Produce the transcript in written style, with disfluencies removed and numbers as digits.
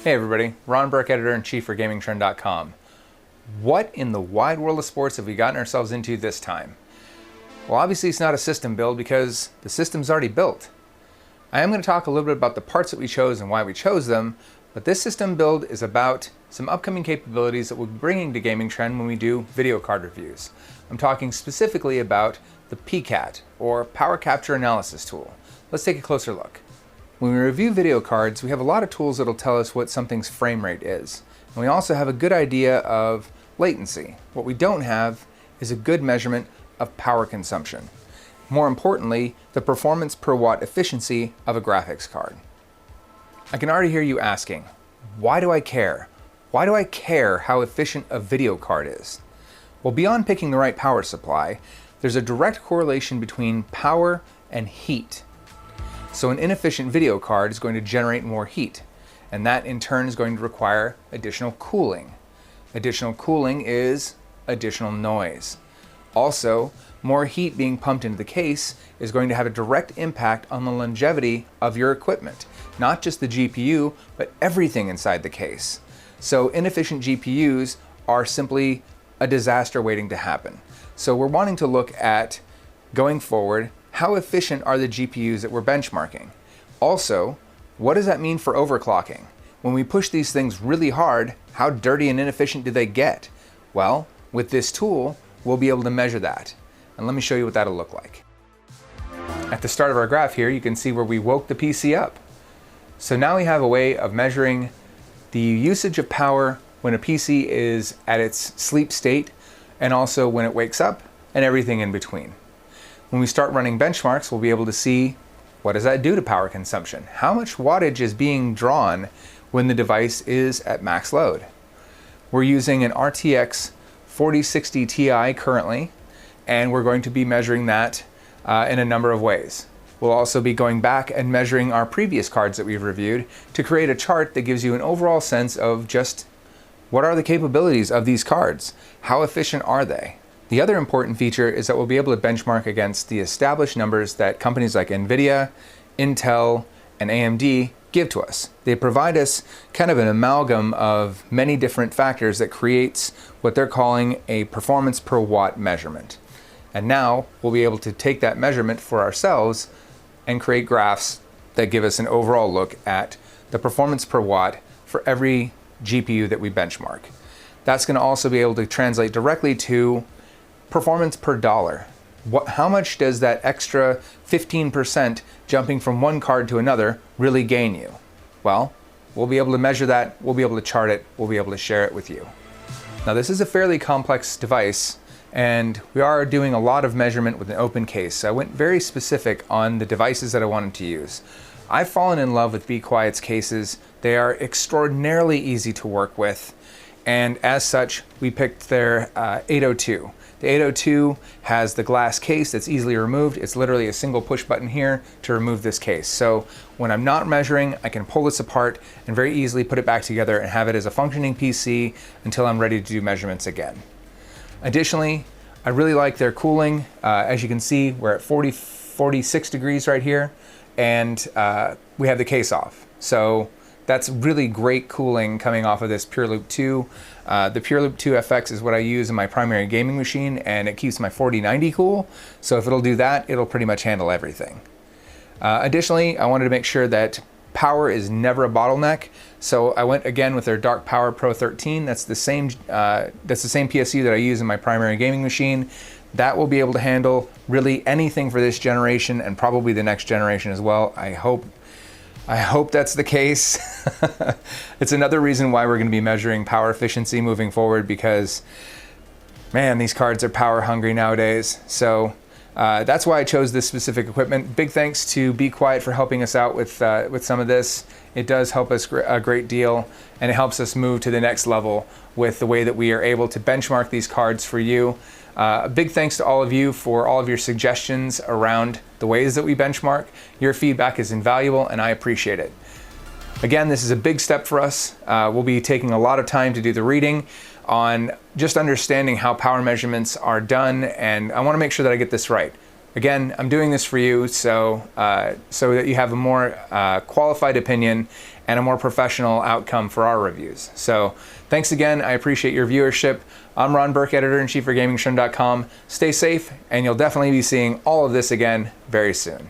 Hey everybody, Ron Burke, Editor-in-Chief for GamingTrend.com. What in the wide world of sports have we gotten ourselves into this time? Well, obviously it's not a system build because the system's already built. I am going to talk a little bit about the parts that we chose and why we chose them, but this system build is about some upcoming capabilities that we'll be bringing to Gaming Trend when we do video card reviews. I'm talking specifically about the PCAT, or Power Capture Analysis tool. Let's take a closer look. When we review video cards, we have a lot of tools that'll tell us what something's frame rate is. And we also have a good idea of latency. What we don't have is a good measurement of power consumption. More importantly, the performance per watt efficiency of a graphics card. I can already hear you asking, why do I care? Why do I care how efficient a video card is? Well, beyond picking the right power supply, there's a direct correlation between power and heat. So an inefficient video card is going to generate more heat, and that in turn is going to require additional cooling. Additional cooling is additional noise. Also, more heat being pumped into the case is going to have a direct impact on the longevity of your equipment, not just the GPU, but everything inside the case. So inefficient GPUs are simply a disaster waiting to happen. So we're wanting to look at, going forward, how efficient are the GPUs that we're benchmarking? Also, what does that mean for overclocking? When we push these things really hard, how dirty and inefficient do they get? Well, with this tool, we'll be able to measure that. And let me show you what that'll look like. At the start of our graph here, you can see where we woke the PC up. So now we have a way of measuring the usage of power when a PC is at its sleep state, and also when it wakes up, and everything in between. When we start running benchmarks, we'll be able to see what does that do to power consumption? How much wattage is being drawn when the device is at max load? We're using an RTX 4060 Ti currently, and we're going to be measuring that in a number of ways. We'll also be going back and measuring our previous cards that we've reviewed to create a chart that gives you an overall sense of just what are the capabilities of these cards? How efficient are they? The other important feature is that we'll be able to benchmark against the established numbers that companies like NVIDIA, Intel, and AMD give to us. They provide us kind of an amalgam of many different factors that creates what they're calling a performance per watt measurement. And now we'll be able to take that measurement for ourselves and create graphs that give us an overall look at the performance per watt for every GPU that we benchmark. That's going to also be able to translate directly to performance per dollar. How much does that extra 15% jumping from one card to another really gain you? Well, we'll be able to measure that, we'll be able to chart it, we'll be able to share it with you. Now this is a fairly complex device, and we are doing a lot of measurement with an open case. So I went very specific on the devices that I wanted to use. I've fallen in love with Be Quiet's cases. They are extraordinarily easy to work with, and as such, we picked their 802. The 802 has the glass case that's easily removed. It's literally a single push button here to remove this case. So when I'm not measuring, I can pull this apart and very easily put it back together and have it as a functioning PC until I'm ready to do measurements again. Additionally, I really like their cooling. As you can see, we're at 46 degrees right here, and we have the case off. So that's really great cooling coming off of this PureLoop 2. The PureLoop 2 FX is what I use in my primary gaming machine, and it keeps my 4090 cool. So if it'll do that, it'll pretty much handle everything. Additionally, I wanted to make sure that power is never a bottleneck. So I went again with their Dark Power Pro 13. That's the same PSU that I use in my primary gaming machine. That will be able to handle really anything for this generation and probably the next generation as well. I hope that's the case. It's another reason why we're going to be measuring power efficiency moving forward, because man, these cards are power hungry nowadays. So that's why I chose this specific equipment. Big thanks to Be Quiet for helping us out with some of this. It does help us a great deal, and it helps us move to the next level with the way that we are able to benchmark these cards for you. A big thanks to all of you for all of your suggestions around the ways that we benchmark. Your feedback is invaluable, and I appreciate it. Again, this is a big step for us. We'll be taking a lot of time to do the reading on just understanding how power measurements are done, and I want to make sure that I get this right. Again, I'm doing this for you so that you have a more qualified opinion and a more professional outcome for our reviews. So thanks again. I appreciate your viewership. I'm Ron Burke, editor-in-chief for GamingTrend.com. Stay safe, and you'll definitely be seeing all of this again very soon.